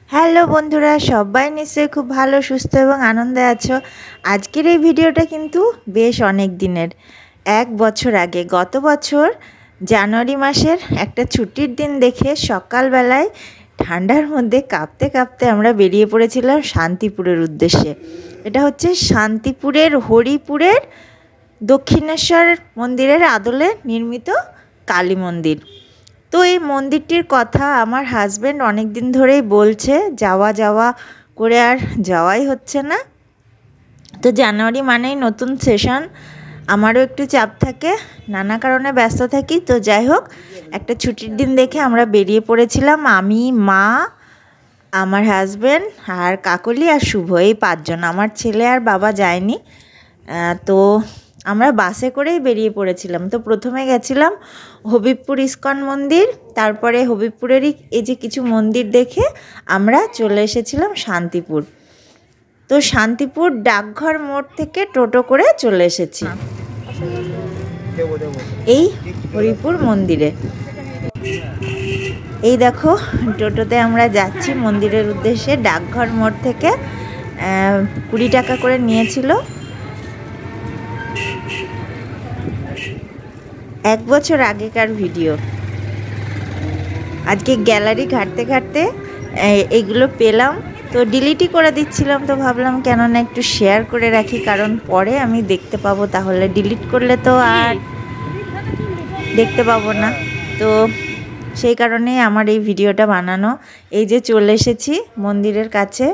Hello বন্ধুরা, সবাই নিশ্চয়ই খুব ভালো, সুস্থ এবং আনন্দে আছো। আজকের এই ভিডিওটা কিন্তু বেশ অনেক দিনের, 1 বছর আগে, গত বছর জানুয়ারি মাসের একটা ছুটির দিন দেখে সকালবেলায় ঠান্ডার মধ্যে কাঁপতে কাঁপতে আমরা বেরিয়ে পড়েছিলাম শান্তিপুরের উদ্দেশ্যে। এটা হচ্ছে শান্তিপুরের হরিপুরের দক্ষিণেশ্বর মন্দিরের আদলে নির্মিত কালী মন্দির। তো এই মন্দিরটির কথা আমার হাজব্যান্ড অনেক দিন ধরেই বলছে, যাওয়া করে আর যাওয়াই হচ্ছে না। তো জানুয়ারি মানেই নতুন সেশন, আমারও একটু চাপ থাকে, নানা কারণে ব্যস্ত থাকি। তো যাই হোক, একটা ছুটির দিন দেখে আমরা বেরিয়ে পড়েছিলাম, আমি, মা, আমার হাজব্যান্ড আর কাকলি আর শুভ, এই 5 জন। আমার ছেলে আর বাবা যায়নি। তো আমরা বাসে করেই বেরিয়ে পড়েছিলাম। তো প্রথমে গেছিলাম হবিবপুর ইস্কন মন্দির, তারপরে হবিবপুরেরই এই যে কিছু মন্দির দেখে আমরা চলে এসেছিলাম শান্তিপুর। তো শান্তিপুর ডাকঘর মোড় থেকে টোটো করে চলে এসেছি এই হরিপুর মন্দিরে। এই দেখো, টোটোতে আমরা যাচ্ছি মন্দিরের উদ্দেশ্যে। ডাকঘর মোড় থেকে 20 টাকা করে নিয়েছিল। 1 বছর আগেকার ভিডিও। আজকে গ্যালারি ঘাঁটতে ঘাঁটতে এইগুলো পেলাম, তো ডিলিটই করে দিচ্ছিলাম। তো ভাবলাম কেননা একটু শেয়ার করে রাখি, কারণ পরে আমি দেখতে পাবো, তাহলে ডিলিট করলে তো আর দেখতে পাবো না। তো সেই কারণেই আমার এই ভিডিওটা বানানো। এই যে চলে এসেছি মন্দিরের কাছে।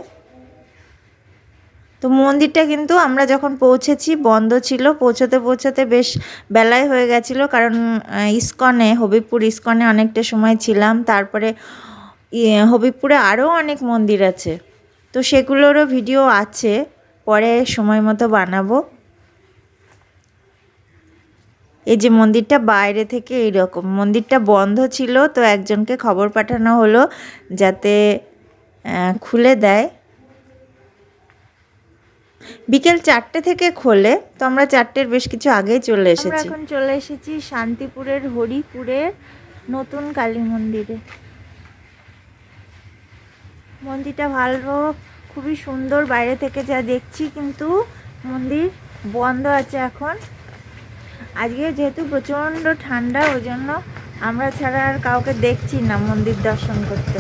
তো মন্দিরটা কিন্তু আমরা যখন পৌঁছেছি বন্ধ ছিল, পৌঁছতে বেশ বেলায় হয়ে গেছিলো, কারণ ইস্কনে, হবিবপুর ইস্কনে অনেকটা সময় ছিলাম। তারপরে হবিবপুরে আরও অনেক মন্দির আছে, তো সেগুলোরও ভিডিও আছে, পরে সময় মতো বানাবো। এই যে মন্দিরটা বাইরে থেকে এইরকম, মন্দিরটা বন্ধ ছিল, তো একজনকে খবর পাঠানো হলো যাতে খুলে দেয়। বিকেল 4টে থেকে খোলে, তো আমরা 4টের বেশ কিছু আগেই চলে এসেছি। আমরা এখন চলে এসেছি শান্তিপুরের হরিপুরের নতুন কালী মন্দিরে। মন্দিরটা ভালো, খুবই সুন্দর বাইরে থেকে যা দেখছি, কিন্তু মন্দির বন্ধ আছে এখন। আজকে যেহেতু প্রচণ্ড ঠান্ডা, ওই জন্য আমরা ছাড়া আর কাউকে দেখছি না মন্দির দর্শন করতে।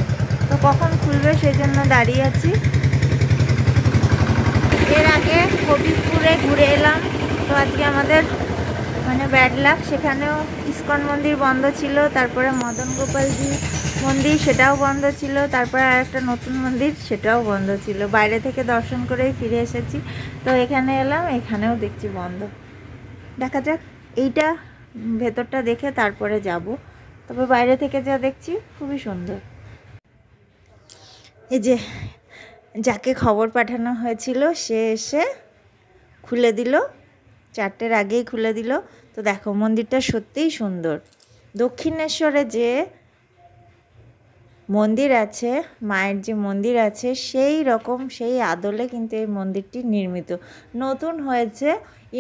তো কখন খুলবে সেই জন্য দাঁড়িয়ে আছি। এর আগে হবিবপুরে ঘুরে এলাম, তো আজকে আমাদের ব্যাড লাক, সেখানেও ইস্কন মন্দির বন্ধ ছিল। তারপরে মদন গোপালজি মন্দির, সেটাও বন্ধ ছিল। তারপরে আর একটা নতুন মন্দির, সেটাও বন্ধ ছিল। বাইরে থেকে দর্শন করেই ফিরে এসেছি। তো এখানে এলাম, এখানেও দেখছি বন্ধ। দেখা যাক, এইটা ভেতরটা দেখে তারপরে যাব। তবে বাইরে থেকে যা দেখছি খুবই সুন্দর। এই যে যাকে খবর পাঠানো হয়েছিল সে এসে খুলে দিল, 4টের আগেই খুলে দিল। তো দেখো, মন্দিরটা সত্যিই সুন্দর। দক্ষিণেশ্বরে যে মন্দির আছে, মায়ের যে মন্দির আছে, সেই রকম, সেই আদলে কিন্তু এই মন্দিরটি নির্মিত। নতুন হয়েছে,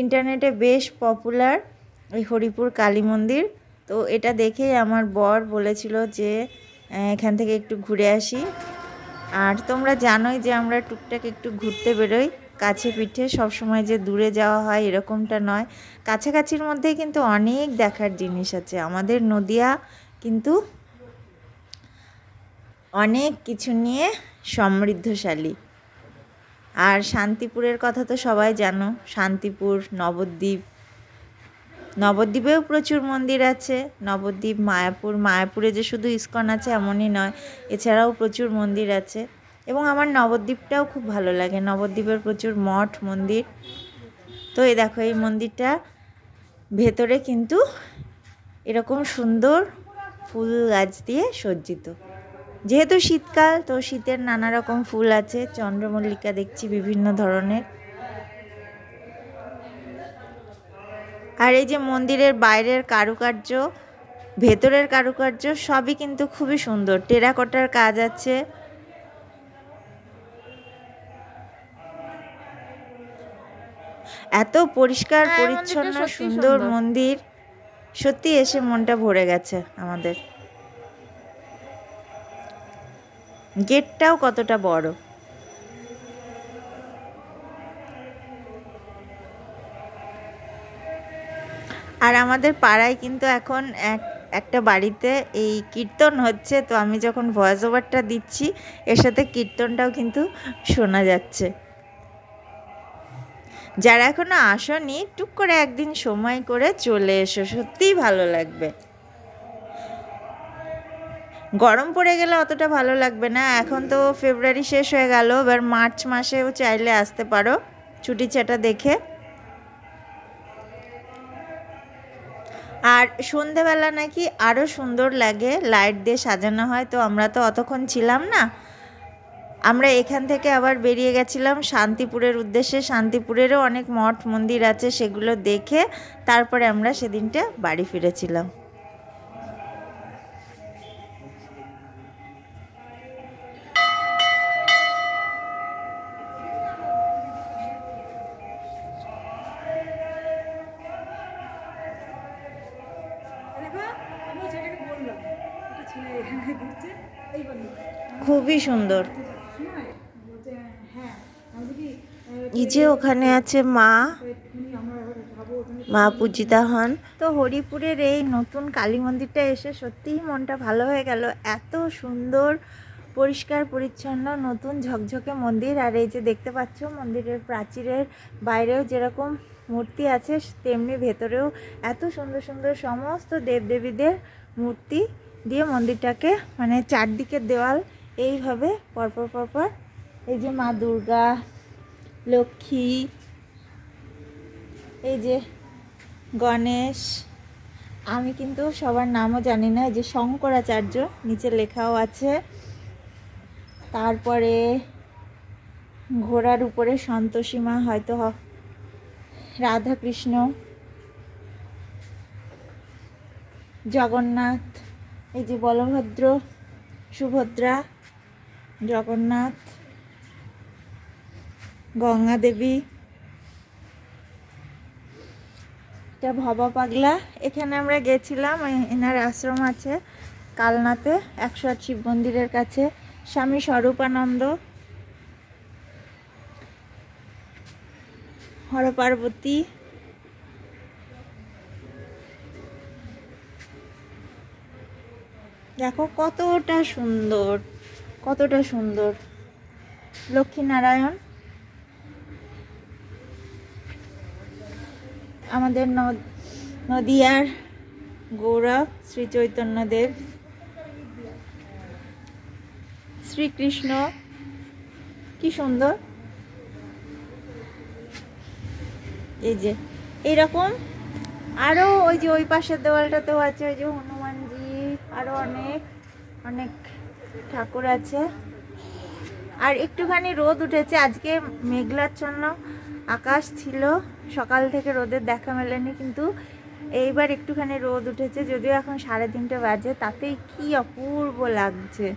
ইন্টারনেটে বেশ পপুলার এই হরিপুর কালী মন্দির। তো এটা দেখেই আমার বর বলেছিল যে এখান থেকে একটু ঘুরে আসি। আর তোমরা জানোই যে আমরা টুকটাক একটু ঘুরতে বেরোই, কাছে পিঠে, সবসময় যে দূরে যাওয়া হয় এরকমটা নয়। কাছাকাছির মধ্যেই কিন্তু অনেক দেখার জিনিস আছে। আমাদের নদিয়া কিন্তু অনেক কিছু নিয়ে সমৃদ্ধশালী। আর শান্তিপুরের কথা তো সবাই জানো, শান্তিপুর, নবদ্বীপেও প্রচুর মন্দির আছে। নবদ্বীপ, মায়াপুরে যে শুধু ইস্কন আছে এমনই নয়, এছাড়াও প্রচুর মন্দির আছে। এবং আমার নবদ্বীপটাও খুব ভালো লাগে, নবদ্বীপের প্রচুর মঠ মন্দির। তো এই দেখো, এই মন্দিরটা ভেতরে কিন্তু এরকম সুন্দর ফুল গাছ দিয়ে সজ্জিত। যেহেতু শীতকাল, তো শীতের নানা রকম ফুল আছে, চন্দ্রমল্লিকা দেখছি বিভিন্ন ধরনের। আর এই যে মন্দিরের বাইরের কারুকার্য, ভেতরের কারুকার্য, সবই কিন্তু খুবই সুন্দর। টেরাকোটার কাজ আছে। এত পরিষ্কার পরিচ্ছন্ন সুন্দর মন্দির, সত্যি এসে মনটা ভরে গেছে আমাদের। গেটটাও কতটা বড়। আর আমাদের পাড়ায় কিন্তু এখন একটা বাড়িতে এই কীর্তন হচ্ছে, তো আমি যখন ভয়েস ওভারটা দিচ্ছি এর সাথে কীর্তনটাও কিন্তু শোনা যাচ্ছে। যারা এখনো আসনি টুক করে একদিন সময় করে চলে এসো, সত্যিই ভালো লাগবে। গরম পড়ে গেলে অতটা ভালো লাগবে না। এখন তো ফেব্রুয়ারি শেষ হয়ে গেল, এবার মার্চ মাসেও চাইলে আসতে পারো ছুটি ছাটা দেখে। আর সন্ধেবেলা নাকি আরও সুন্দর লাগে, লাইট দিয়ে সাজানো হয়। তো আমরা তো অতক্ষণ ছিলাম না, আমরা এখান থেকে আবার বেরিয়ে গেছিলাম শান্তিপুরের উদ্দেশ্যে। শান্তিপুরেরও অনেক মঠ মন্দির আছে, সেগুলো দেখে তারপরে আমরা সেদিনটা বাড়ি ফিরেছিলাম। খুবই সুন্দর। এই যে ওখানে আছে মা পূজিতা হন। তো হরিপুরের এই নতুন কালী মন্দিরটা এসে সত্যিই মনটা ভালো হয়ে গেল। এত সুন্দর, পরিষ্কার পরিচ্ছন্ন, নতুন ঝকঝকে মন্দির। আর এই যে দেখতে পাচ্ছ মন্দিরের প্রাচীরের বাইরেও যেরকম মূর্তি আছে, তেমনি ভেতরেও এত সুন্দর সুন্দর সমস্ত দেবদেবীদের মূর্তি দিয়ে মন্দিরটাকে, মানে চারদিকের দেওয়াল এইভাবে পরপর পরপর। এই যে মা দুর্গা, লক্ষ্মী, এই যে গণেশ, আমি কিন্তু সবার নামও জানি না। এই যে শঙ্করাচার্য নিচে লেখাও আছে। তারপরে ঘোড়ার উপরে সন্তোষী মা, হয়তো রাধাকৃষ্ণ, জগন্নাথ, এই যে বলভদ্র, সুভদ্রা, জগন্নাথ, গঙ্গা দেবী, এটা ভবা পাগলা। এখানে আমরা গেছিলাম, এনার আশ্রম আছে কালনাতে 108 শিব মন্দিরের কাছে। স্বামী স্বরূপানন্দ, হর পার্বতী, দেখো কতটা সুন্দর, কতটা সুন্দর। লক্ষ্মীনারায়ণ, আমাদের নদিয়ার গৌরব শ্রী চৈতন্যদেব, শ্রীকৃষ্ণ, কি সুন্দর। এই যে এইরকম আরও ওই যে ওই পাশের দেওয়ালটাতেও আছে, ওই যে হনুমানজি, আরও অনেক অনেক ঠাকুর আছে। আর একটুখানি রোদ উঠেছে আজকে, মেঘলাচ্ছন্ন আকাশ ছিল, সকাল থেকে রোদের দেখা মেলেনি, কিন্তু এইবার একটুখানি রোদ উঠেছে। যদিও এখন 3:30 বাজে, তাতেই কি অপূর্ব লাগছে।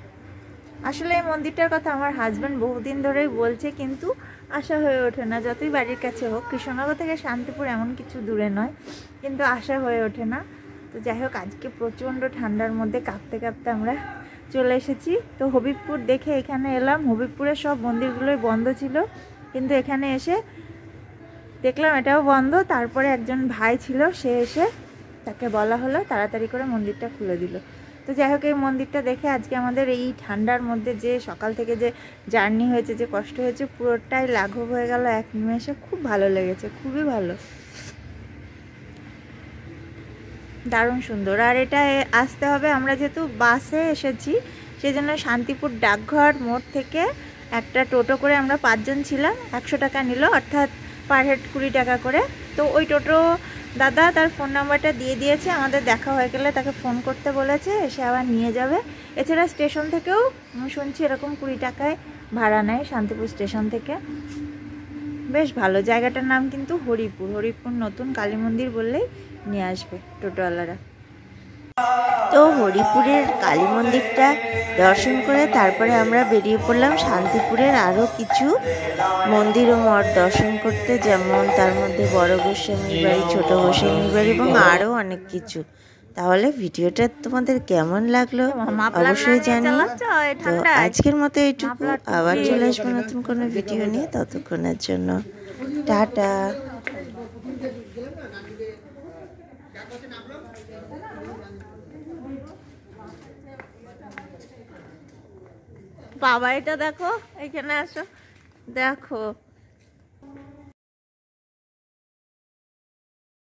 আসলে এই মন্দিরটার কথা আমার হাজব্যান্ড বহুদিন ধরেই বলছে, কিন্তু আসা হয়ে ওঠে না। যতই বাড়ির কাছে হোক, কৃষ্ণনগর থেকে শান্তিপুর এমন কিছু দূরে নয়, কিন্তু আসা হয়ে ওঠে না। তো যাই হোক, আজকে প্রচণ্ড ঠান্ডার মধ্যে কাঁপতে কাঁপতে আমরা চলে এসেছি। তো হবিবপুর দেখে এখানে এলাম। হবিবপুরের সব মন্দিরগুলোই বন্ধ ছিল, কিন্তু এখানে এসে দেখলাম এটাও বন্ধ। তারপরে একজন ভাই ছিল, সে এসে তাকে বলা হলো তাড়াতাড়ি করে মন্দিরটা খুলে দিল। তো যাই হোক, এই মন্দিরটা দেখে আজকে আমাদের এই ঠান্ডার মধ্যে যে সকাল থেকে যে জার্নি হয়েছে, যে কষ্ট হয়েছে, পুরোটাই লাঘব হয়ে গেল এক নিমেষে। খুব ভালো লেগেছে, খুবই ভালো, দারুণ সুন্দর। আর এটা আসতে হবে, আমরা যেহেতু বাসে এসেছি সেজন্য শান্তিপুর ডাকঘর মোড় থেকে একটা টোটো করে আমরা 5 জন ছিলাম, 100 টাকা নিল, অর্থাৎ পার হেড 20 টাকা করে। তো ওই টোটো দাদা তার ফোন নাম্বারটা দিয়ে দিয়েছে, আমাদের দেখা হয়ে গেলে তাকে ফোন করতে বলেছে, এসে আবার নিয়ে যাবে। এছাড়া স্টেশন থেকেও শুনছি এরকম 20 টাকায় ভাড়া নেয় শান্তিপুর স্টেশন থেকে। বেশ ভালো। জায়গাটার নাম কিন্তু হরিপুর। হরিপুর নতুন কালী মন্দির বললেই নিয়ে আসবে টোটোওয়ালারা। তো হরিপুরের কালী মন্দিরটা দর্শন করে তারপরে আমরা বেরিয়ে পড়লাম শান্তিপুরের আরও কিছু মন্দির ও মঠ দর্শন করতে, যেমন তার মধ্যে বড় গোস্বামীর বাড়ি, ছোট গোস্বামীর বাড়ি এবং আরও অনেক কিছু। তাহলে ভিডিওটা তোমাদের কেমন লাগলো অবশ্যই জানিও। তো আজকের মতো এইটুকু, আবার চলে আসবো নতুন কোনো ভিডিও নিয়ে। ততক্ষণের জন্য টাটা। বাবা এটা দেখো, এখানে আসো, দেখো